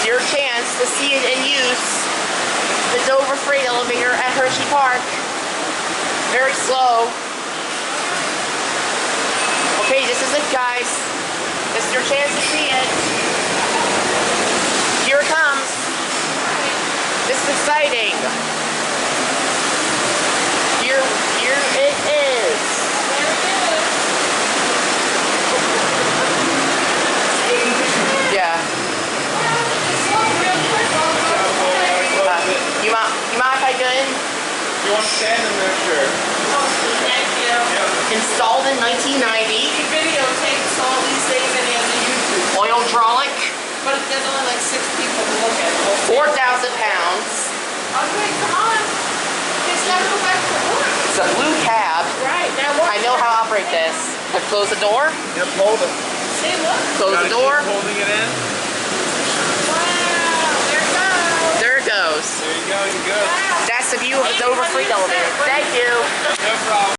Your chance to see it in use. The Dover freight elevator at Hersheypark. Very slow. Okay, this is it, guys. This is your chance to see it. Here it comes. This is exciting. Here it is. Yeah. You mind if I go in? You want to stand in there, sure. Thank you. Yep. Installed in 1990. Videotapes all these things and he has a YouTube. Oil hydraulic. But there's only like 6 people to look at it. 4,000 pounds. Oh, wait, come on. It's got to go back to work. It's a blue cab. Right, now what? I know how to operate this. I close the door. Yep, hold it. See, look. Close the door. Keep holding it in. Wow, there it goes. There it goes. There you go, you're good. Wow. That's the view of the Dover freight elevator. Thank you.